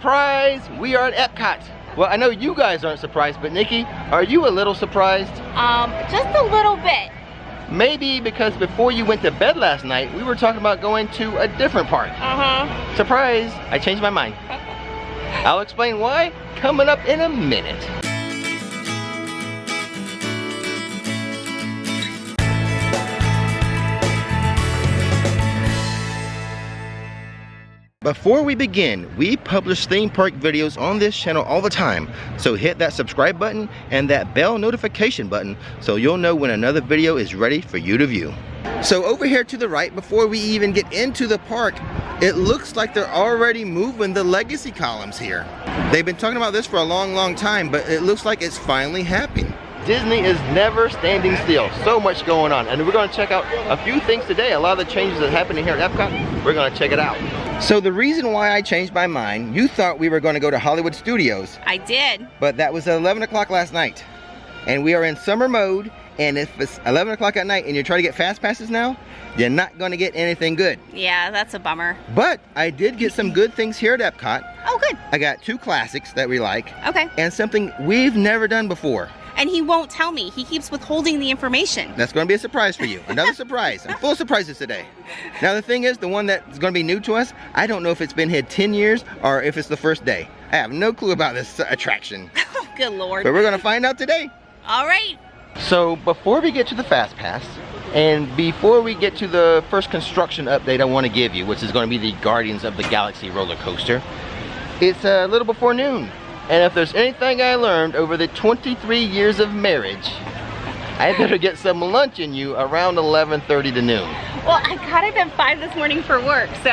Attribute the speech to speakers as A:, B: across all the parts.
A: Surprise! We are at Epcot. Well, I know you guys aren't surprised, but Nikki, are you a little surprised?
B: Just a little bit.
A: Maybe because before you went to bed last night, we were talking about going to a different park. Surprise! I changed my mind. I'll explain why coming up in a minute. Before we begin, we publish theme park videos on this channel all the time, so hit that subscribe button and that bell notification button so you'll know when another video is ready for you to view. So over here to the right, before we even get into the park, it looks like they're already moving the legacy columns here. They've been talking about this for a long time, but it looks like it's finally happening. Disney is never standing still. So much going on, and we're going to check out a few things today. A lot of the changes that are happening here at Epcot, we're going to check it out. So the reason why I changed my mind, you thought we were going to go to Hollywood Studios.
B: I did.
A: But that was at 11 o'clock last night. And we are in summer mode, and if it's 11 o'clock at night and you're trying to get fast passes now, you're not going to get anything good.
B: Yeah, that's a bummer.
A: But I did get some good things here at Epcot.
B: Oh, good.
A: I got 2 classics that we like.
B: Okay.
A: And something we've never done before.
B: And he won't tell me. He keeps withholding the information.
A: That's going to be a surprise for you. Another surprise. I'm full of surprises today. Now the thing is, the one that's going to be new to us, I don't know if it's been here 10 years or if it's the first day. I have no clue about this attraction.
B: Oh, good Lord.
A: But we're going to find out today.
B: All right.
A: So before we get to the Fast Pass, and before we get to the first construction update I want to give you, which is going to be the Guardians of the Galaxy roller coaster, it's a little before noon. And if there's anything I learned over the 23 years of marriage, I better get some lunch in you around 11:30 to noon.
B: Well, I got up at 5 this morning for work, so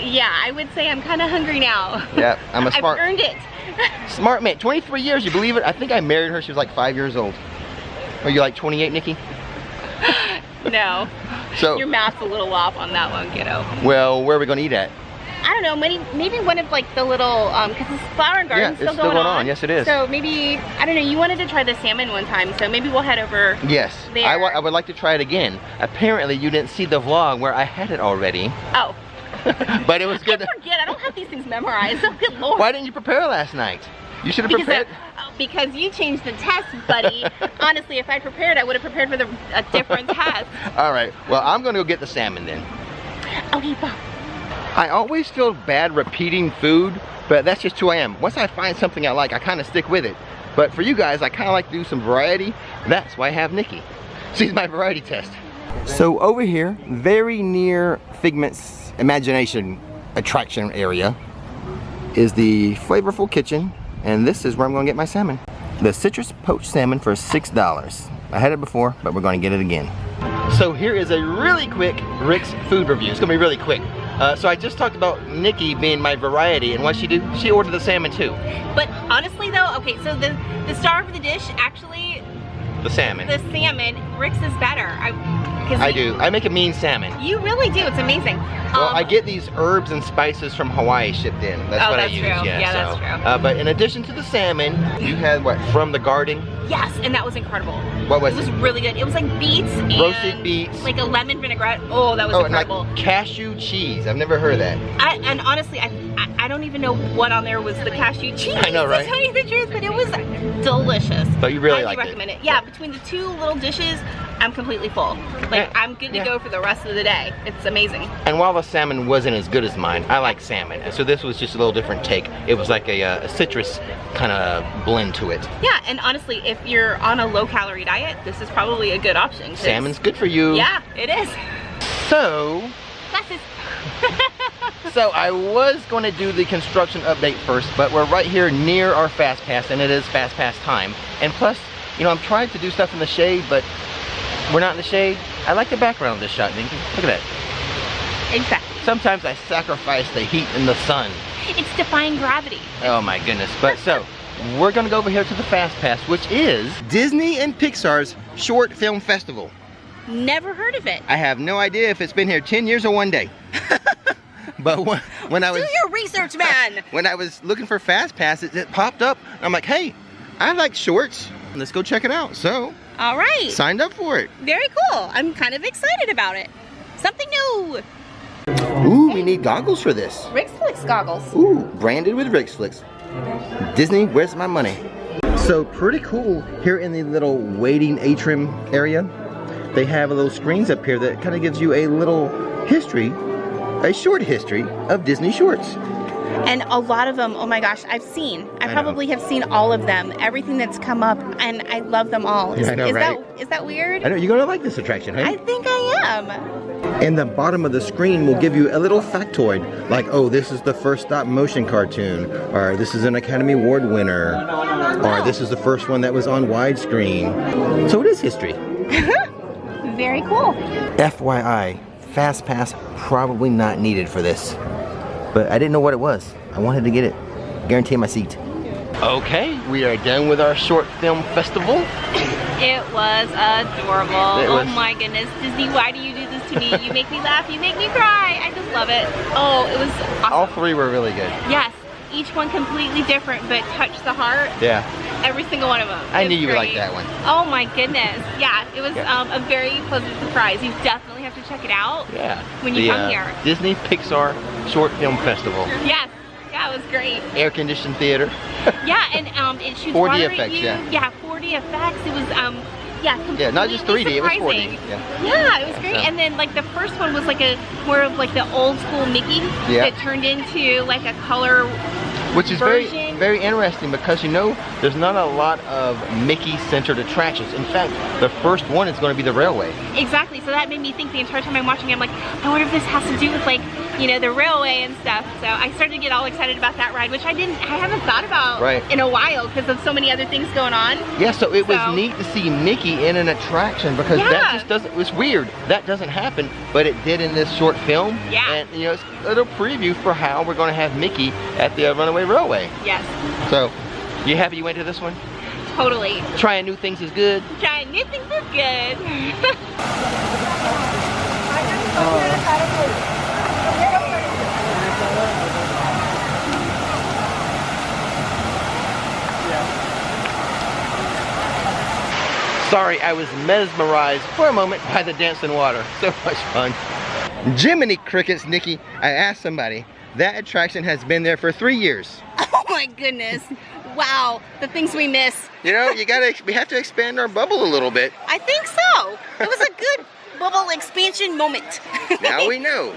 B: yeah, I would say I'm kind of hungry now.
A: Yeah, I'm a smart.
B: I've earned it.
A: Smart man. 23 years, you believe it? I think I married her, she was like 5 years old. Are you like 28, Nikki?
B: No.
A: So
B: your math's a little off on that one, kiddo.
A: Well, where are we gonna eat at?
B: I don't know, maybe one of like the little, because this flower and garden's
A: it's
B: still going on.
A: Yes, it is.
B: So maybe, I don't know, you wanted to try the salmon one time, so maybe we'll head over.
A: Yes,
B: there.
A: I would like to try it again. Apparently you didn't see the vlog where I had it already.
B: Oh.
A: But it was good.
B: I forget, I don't have these things memorized. Oh, good Lord.
A: Why didn't you prepare last night? You should have prepared.
B: Because you changed the test, buddy. Honestly, if I prepared, I would have prepared for a different test.
A: All right, well, I'm gonna go get the salmon then.
B: Okay, bye.
A: I always feel bad repeating food, but that's just who I am. Once I find something I like, I kind of stick with it. But for you guys, I kind of like to do some variety. That's why I have Nikki. She's my variety test. So over here, very near Figment's Imagination attraction area, is the Flavorful Kitchen, and this is where I'm gonna get my salmon. The citrus poached salmon for $6. I had it before, but we're gonna get it again. So here is a really quick Rick's food review. It's gonna be really quick. So I just talked about Nikki being my variety, and what she do? She ordered the salmon too.
B: But honestly though, okay, so the star of the dish, actually,
A: the salmon.
B: Rick's is better.
A: I do. I make a mean salmon.
B: You really do. It's amazing.
A: Well, I get these herbs and spices from Hawaii shipped in. That's what I use.
B: True. Yeah, that's true.
A: But in addition to the salmon, you had what, from the garden?
B: Yes, and that was incredible.
A: What was it?
B: It was really good. It was like beets and
A: roasted beets,
B: like a lemon vinaigrette. Oh, that was incredible.
A: And like cashew cheese. I've never heard of that.
B: And honestly, I don't even know what on there was the cashew cheese.
A: I know, right?
B: To tell you the truth, but it was delicious.
A: So you really liked it?
B: I recommend it. Yeah, between the 2 little dishes, I'm completely full. Like, I'm good to go for the rest of the day. It's amazing.
A: And while the salmon wasn't as good as mine, I like salmon. And so this was just a little different take. It was like a citrus kind of blend to it.
B: Yeah, and honestly, if you're on a low-calorie diet, this is probably a good option.
A: Salmon's good for you.
B: Yeah, it is.
A: So...
B: Glasses.
A: So I was going to do the construction update first, but we're right here near our Fast Pass, and it is Fast Pass time. And plus, you know, I'm trying to do stuff in the shade, but we're not in the shade. I like the background of this shot, Nikki. Look at that.
B: Exactly.
A: Sometimes I sacrifice the heat in the sun.
B: It's defying gravity.
A: Oh my goodness. But so, we're going to go over here to the Fast Pass, which is Disney and Pixar's Short Film Festival.
B: Never heard of it.
A: I have no idea if it's been here 10 years or 1 day. But when I was...
B: Do your research, man!
A: When I was looking for Fast Pass, it popped up. I'm like, hey, I like shorts. Let's go check it out. So,
B: all right.
A: Signed up for it.
B: Very cool. I'm kind of excited about it. Something new.
A: Ooh. Ooh, we need goggles for this.
B: Flix goggles.
A: Ooh, branded with Flix. Disney, where's my money? So pretty cool here in the little waiting atrium area. They have little screens up here that kind of gives you a little history, a short history of Disney shorts.
B: And a lot of them, oh my gosh, I probably have seen all of them, everything that's come up, and I love them all.
A: I know, right?
B: Is that weird?
A: I know, you're gonna like this attraction, huh?
B: I think I am.
A: And the bottom of the screen will give you a little factoid, like, oh, this is the first stop motion cartoon, or this is an Academy Award winner, or this is the first one that was on widescreen. So it is history.
B: Very cool.
A: FYI, Fast Pass probably not needed for this. But I didn't know what it was. I wanted to get it. Guarantee my seat. Okay, we are done with our short film festival.
B: It was adorable. Oh my goodness, Disney, why do you do this to me? You make me laugh, you make me cry. I just love it. Oh, it was awesome.
A: All three were really good.
B: Yes, each one completely different, but touched the heart.
A: Yeah.
B: Every single one of them.
A: I knew you would like that one.
B: Oh my goodness. Yeah, it was a very pleasant surprise. You definitely have to check it out.
A: Yeah.
B: When you come here.
A: Disney Pixar Short Film Festival.
B: Yes. Yeah, it was great.
A: Air-conditioned theater.
B: Yeah, and it shoots
A: 4D
B: water
A: effects,
B: at you. Yeah, 4D effects. It was
A: yeah, not just 3D, it was 4D.
B: Yeah, it was great. And then like the first one was like more of like the old school Mickey that turned into like a color
A: Which is
B: version.
A: very interesting because, you know, there's not a lot of Mickey-centered attractions. In fact, the first one is going to be the railway.
B: Exactly, so that made me think the entire time I'm watching it, I'm like, I wonder if this has to do with like, you know, the railway and stuff. So I started to get all excited about that ride, which I haven't thought about in a while because of so many other things going on.
A: Yeah, so it was neat to see Mickey in an attraction because that just doesn't, it's weird. That doesn't happen, but it did in this short film.
B: Yeah.
A: And, you know, it's a little preview for how we're going to have Mickey at the Runaway Railway.
B: Yes.
A: So, you happy you went to this one?
B: Totally.
A: Trying new things is good.
B: Trying new things is good.
A: Sorry, I was mesmerized for a moment by the dancing water. So much fun. Jiminy Crickets, Nikki, I asked somebody. That attraction has been there for 3 years.
B: Oh my goodness. Wow, the things we miss.
A: You know, we have to expand our bubble a little bit.
B: I think so. It was a good bubble expansion moment.
A: Now we know.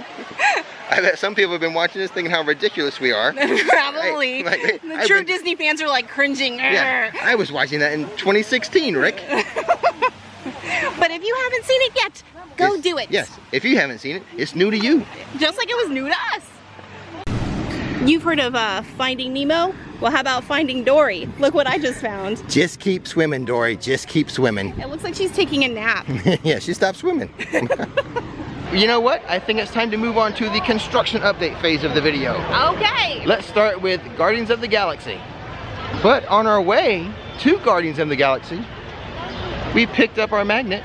A: I bet some people have been watching this thinking how ridiculous we are.
B: Probably. The true Disney fans are like cringing.
A: Yeah, I was watching that in 2016, Rick.
B: But if you haven't seen it yet, go do it.
A: Yes, if you haven't seen it, it's new to you.
B: Just like it was new to us. You've heard of Finding Nemo? Well, how about Finding Dory? Look what I just found.
A: Just keep swimming, Dory. Just keep swimming.
B: It looks like she's taking a nap.
A: Yeah, she stopped swimming. You know what? I think it's time to move on to the construction update phase of the video.
B: Okay.
A: Let's start with Guardians of the Galaxy. But on our way to Guardians of the Galaxy, we picked up our magnet.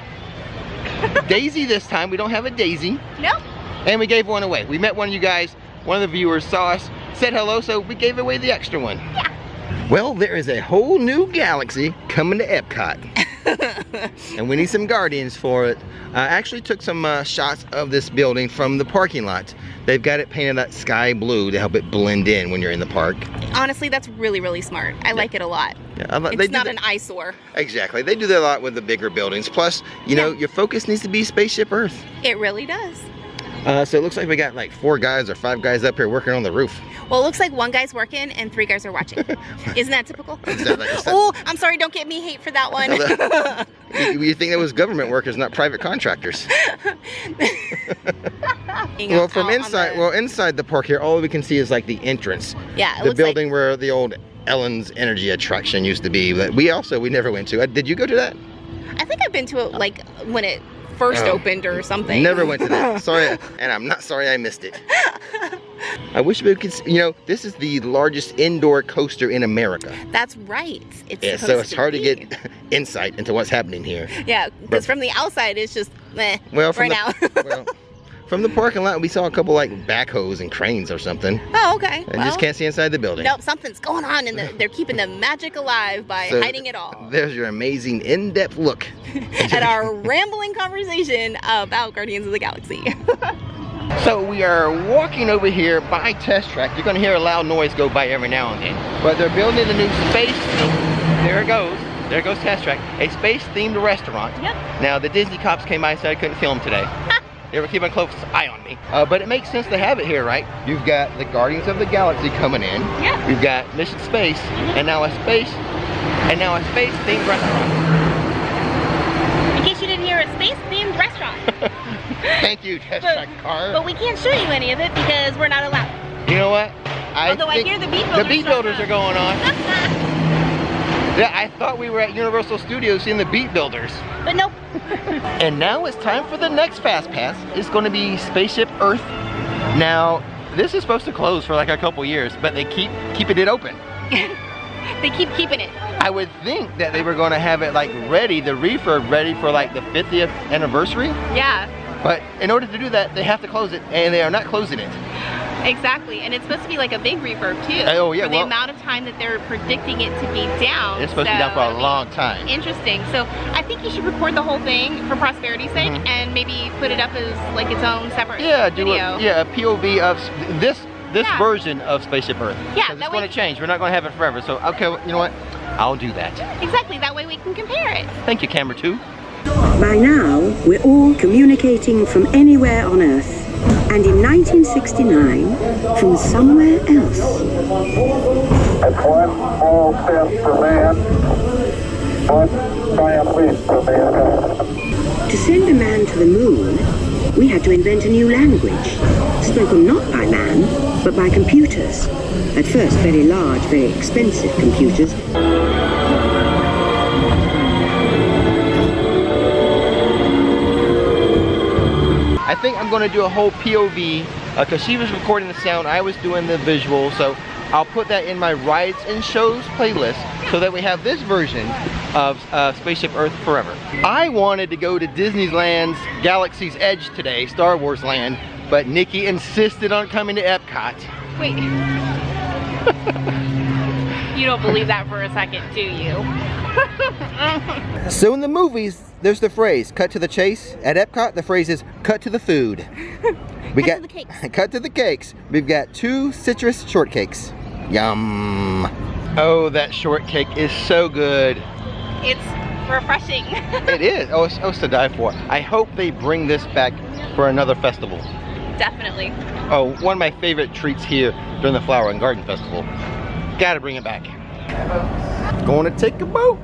A: Daisy this time. We don't have a Daisy.
B: Nope.
A: And we gave one away. We met one of you guys. One of the viewers saw us, said hello, so we gave away the extra one.
B: Yeah.
A: Well, there is a whole new galaxy coming to Epcot. And we need some Guardians for it. I actually took some shots of this building from the parking lot. They've got it painted that sky blue to help it blend in when you're in the park.
B: Honestly, that's really, really smart. I like it a lot.
A: Yeah,
B: it's not an eyesore.
A: Exactly. They do that a lot with the bigger buildings. Plus, you know, your focus needs to be Spaceship Earth.
B: It really does.
A: So it looks like we got like 4 guys or 5 guys up here working on the roof.
B: Well, it looks like 1 guy's working and 3 guys are watching. Isn't that typical? Oh, I'm sorry, don't get me hate for that one.
A: You think that was government workers, not private contractors. Well, from inside the park here, all we can see is like the entrance.
B: Yeah,
A: the building where the old Ellen's Energy attraction used to be. But we never went to. Did you go to that?
B: I think I've been to it like when it first opened or something.
A: Never went to that. Sorry, and I'm not sorry I missed it. I wish we could, you know, this is the largest indoor coaster in America.
B: That's right. It's
A: so it's hard to get insight into what's happening here.
B: Yeah, because from the outside it's just meh now.
A: From the parking lot, we saw a couple like backhoes and cranes or something.
B: Oh, okay.
A: And just can't see inside the building.
B: Nope, something's going on, and they're keeping the magic alive by hiding it all.
A: There's your amazing in-depth look
B: at our rambling conversation about Guardians of the Galaxy.
A: So we are walking over here by Test Track. You're gonna hear a loud noise go by every now and then. But they're building a new space. There it goes. There goes Test Track. A space-themed restaurant.
B: Yep.
A: Now the Disney cops came by and said I couldn't film today. They were keeping a close eye on me. But it makes sense to have it here, right? You've got the Guardians of the Galaxy coming in.
B: Yeah.
A: You've got Mission Space, and now a space-themed restaurant.
B: In case you didn't hear, a space-themed restaurant.
A: Thank you, Test Track car.
B: But we can't show you any of it because we're not allowed.
A: You know what?
B: Although I hear the beat builders.
A: The beat builders are going on. Yeah, I thought we were at Universal Studios seeing the beat builders.
B: But nope.
A: And now it's time for the next Fast Pass. It's going to be Spaceship Earth. Now, this is supposed to close for like a couple years, but they keep keeping it open.
B: They keep keeping it.
A: I would think that they were going to have it like ready, the refurb ready for like the 50th anniversary.
B: Yeah.
A: But in order to do that, they have to close it, and they are not closing it.
B: Exactly, and it's supposed to be like a big refurb too.
A: Oh yeah,
B: for the amount of time that they're predicting it to be down.
A: It's supposed to be down for a long time.
B: Interesting. So I think you should record the whole thing for prosperity's sake, and maybe put it up as like its own separate video.
A: A POV of this version of Spaceship Earth.
B: Yeah,
A: because it's going to change. We're not going to have it forever. So okay, you know what? I'll do that.
B: Exactly. That way we can compare it.
A: Thank you, camera 2.
C: By now, we're all communicating from anywhere on Earth. And in 1969, from somewhere else.
D: It's one small step for man, one giant leap for mankind.
C: To send a man to the moon, we had to invent a new language, spoken not by man, but by computers. At first, very large, very expensive computers.
A: I think I'm going to do a whole POV because she was recording the sound, I was doing the visual, so I'll put that in my Rides and Shows playlist so that we have this version of Spaceship Earth forever. I wanted to go to Disneyland's Galaxy's Edge today, Star Wars Land, but Nikki insisted on coming to Epcot.
B: Wait. You don't believe that for a second, do you?
A: So in the movies, there's the phrase, cut to the chase. At Epcot, the phrase is, cut to the food.
B: Cut to the cakes.
A: Cut to the cakes. We've got 2 citrus shortcakes. Yum. Oh, that shortcake is so good.
B: It's refreshing.
A: It is. Oh, it's to die for. I hope they bring this back for another festival.
B: Definitely.
A: Oh, one of my favorite treats here during the Flower and Garden Festival. Gotta bring it back. Going to take a boat.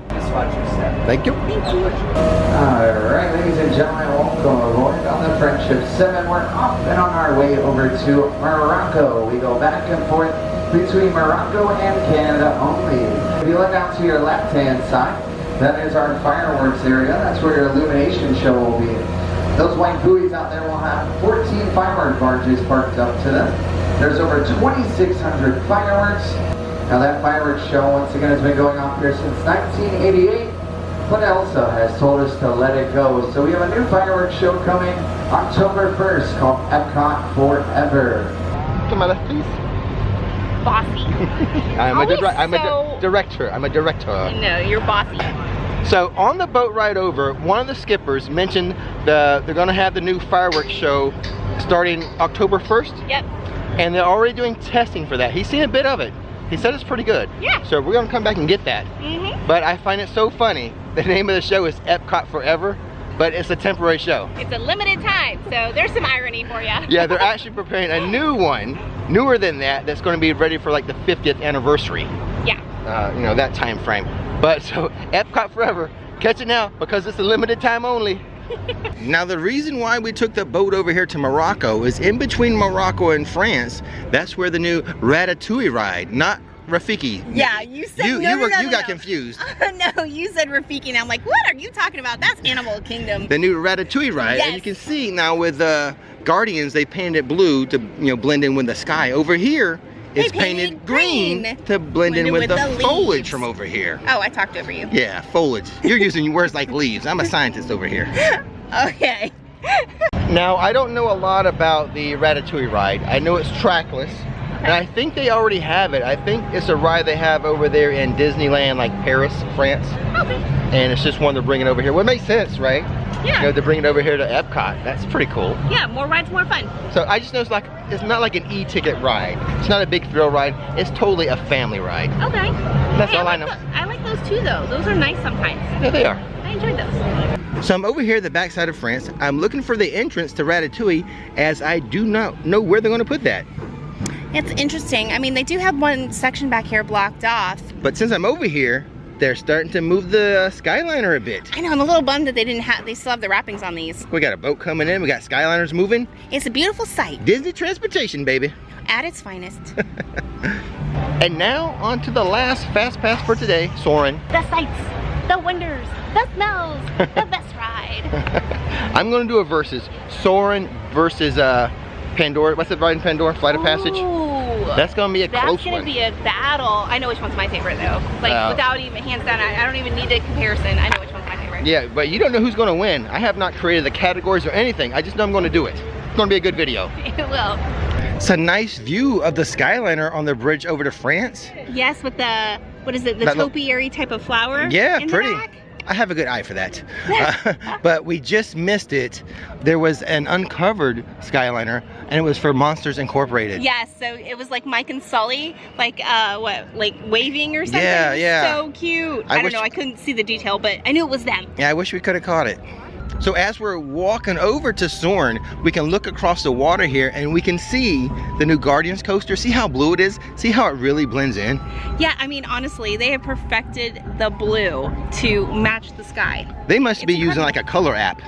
A: Thank you.
E: Alright, ladies and gentlemen, welcome aboard on the Friendship 7. We're off and on our way over to Morocco. We go back and forth between Morocco and Canada only. If you look out to your left-hand side, that is our fireworks area. That's where your illumination show will be. Those white buoys out there will have 14 firework barges parked up to them. There's over 2,600 fireworks. Now that fireworks show, once again, has been going on here since 1988, but Elsa has told us to let it go. So we have a new fireworks show coming October 1st called Epcot Forever.
A: To my left, please.
B: Bossy.
A: I'm a director. I'm a director.
B: No, you're bossy.
A: So on the boat ride over, one of the skippers mentioned they're going to have the new fireworks show starting October 1st.
B: Yep.
A: And they're already doing testing for that. He's seen a bit of it. He said it's pretty good.
B: Yeah.
A: So we're gonna come back and get that. But I find it so funny. The name of the show is Epcot Forever, but it's a temporary show.
B: It's a limited time, so there's some irony for you.
A: Yeah, they're actually preparing a new one, newer than that, that's gonna be ready for like the 50th anniversary.
B: Yeah.
A: You know, that time frame. But so Epcot Forever, catch it now because it's a limited time only. Now the reason why we took the boat over here to Morocco is in between Morocco and France, that's where the new Ratatouille Ride, not Rafiki.
B: Yeah, you said
A: you got confused.
B: No, you said Rafiki and I'm like, what are you talking about? That's Animal Kingdom.
A: The new Ratatouille Ride,
B: yes.
A: And you can see now with Guardians, they painted it blue to blend in with the sky. Over here, it's painted green to blend in with the foliage from over here.
B: Oh, I talked over you.
A: Yeah, foliage. You're using words like leaves. I'm a scientist over here.
B: Okay.
A: Now, I don't know a lot about the Ratatouille Ride. I know it's trackless. And I think they already have it. I think it's a ride they have over there in Disneyland, like Paris, France.
B: Okay.
A: And it's just one they're bringing over here. Well, it makes sense, right?
B: Yeah.
A: You know, they're bringing it over here to Epcot. That's pretty cool.
B: Yeah, more rides, more fun.
A: So I just know it's not like an e-ticket ride. It's not a big thrill ride. It's totally a family ride.
B: Okay.
A: That's all I know.
B: I like those too, though. Those are nice sometimes.
A: Yeah, they are.
B: I enjoyed those.
A: So I'm over here at the backside of France. I'm looking for the entrance to Ratatouille, as I do not know where they're going to put that.
B: It's interesting. I mean, they do have one section back here blocked off.
A: But since I'm over here, they're starting to move the Skyliner a bit.
B: I know, I'm a little bummed that they still have the wrappings on these.
A: We got a boat coming in, we got Skyliners moving.
B: It's a beautiful sight.
A: Disney transportation, baby.
B: At its finest.
A: And now, on to the last Fast Pass for today, Soarin'.
B: The sights, the wonders, the smells, the best ride.
A: I'm gonna do a versus. Soarin' versus Pandora. What's the ride in Pandora? Flight of Passage?
B: Ooh.
A: That's gonna be a close one.
B: That's gonna be a battle. I know which one's my favorite though. Like without even hands down, I don't even need a comparison. I know which one's my favorite.
A: Yeah, but you don't know who's gonna win. I have not created the categories or anything. I just know I'm gonna do it. It's gonna be a good video.
B: It will.
A: It's a nice view of the Skyliner on the bridge over to France.
B: Yes, with the, what is it, the topiary type of flower?
A: Yeah,
B: in
A: pretty.
B: The back?
A: I have a good eye for that. But we just missed it. There was an uncovered Skyliner, and it was for Monsters Incorporated.
B: Yes, so it was like Mike and Sully, like like waving or something.
A: Yeah, yeah.
B: So cute. I don't know, I couldn't see the detail, but I knew it was them.
A: Yeah, I wish we could have caught it. So as we're walking over to Soarin', we can look across the water here and we can see the new Guardians coaster. See how blue it is? See how it really blends in?
B: Yeah, I mean, honestly, they have perfected the blue to match the sky.
A: They must be using like a color app.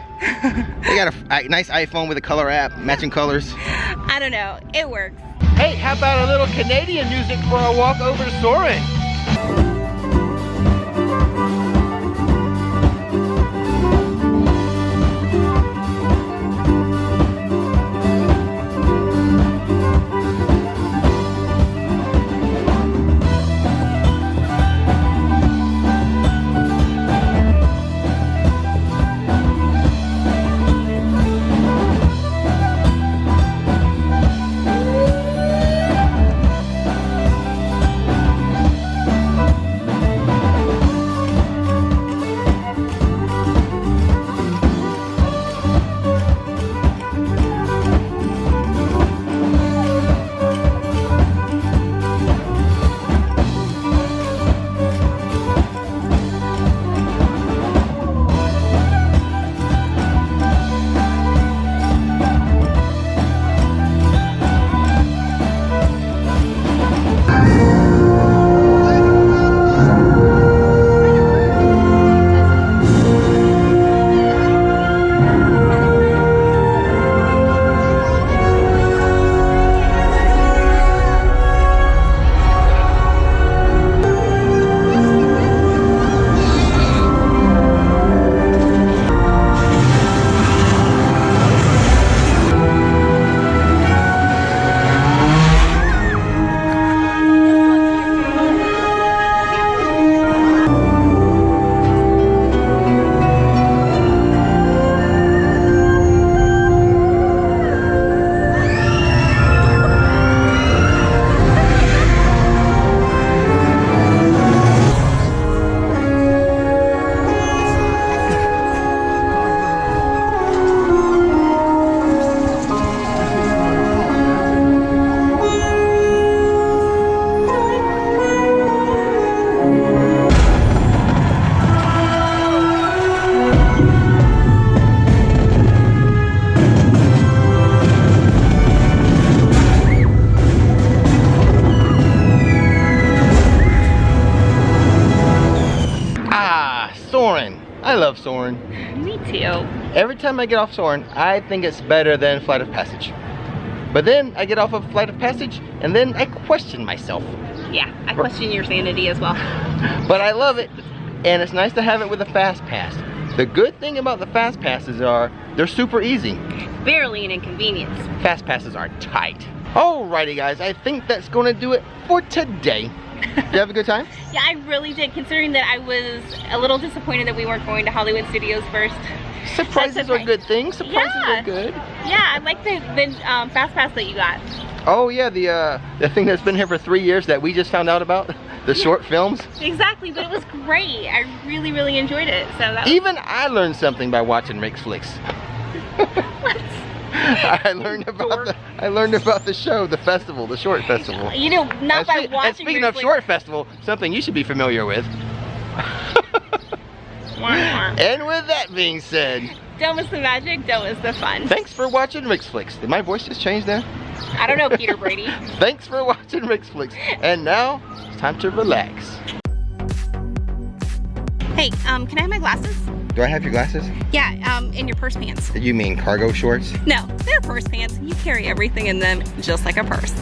A: They got a nice iPhone with a color app, matching colors.
B: I don't know, it works.
A: Hey, how about a little Canadian music for our walk over to Soarin'? Soarin'. I love Soarin'.
B: Me too.
A: Every time I get off Soarin', I think it's better than Flight of Passage. But then I get off of Flight of Passage, and then I question myself.
B: Yeah, I question your sanity as well.
A: But I love it, and it's nice to have it with a Fast Pass. The good thing about the Fast Passes are, they're super easy.
B: Barely an inconvenience.
A: Fast Passes are tight. Alrighty guys, I think that's gonna do it for today. Did you have a good time?
B: Yeah, I really did, considering that I was a little disappointed that we weren't going to Hollywood Studios first.
A: Surprises are good things. Surprises are good.
B: Yeah, I like the Fast Pass that you got.
A: Oh yeah, the thing that's been here for 3 years that we just found out about, the short films.
B: Exactly, but it was great. I really, really enjoyed it. So that
A: Even I learned something by watching Rick's Flix. I learned about the show, the festival, the short festival.
B: You know, not by watching.
A: And speaking of short festival, something you should be familiar with. And with that being said,
B: don't miss the magic, don't miss the fun.
A: Thanks for watching Rick's Flix. Did my voice just change there?
B: I don't know, Peter Brady.
A: Thanks for watching Rick's Flix. And now, it's time to relax.
B: Hey, can I have my glasses?
A: Do I have your glasses?
B: Yeah, in your purse pants.
A: You mean cargo shorts?
B: No, they're purse pants. You carry everything in them just like a purse.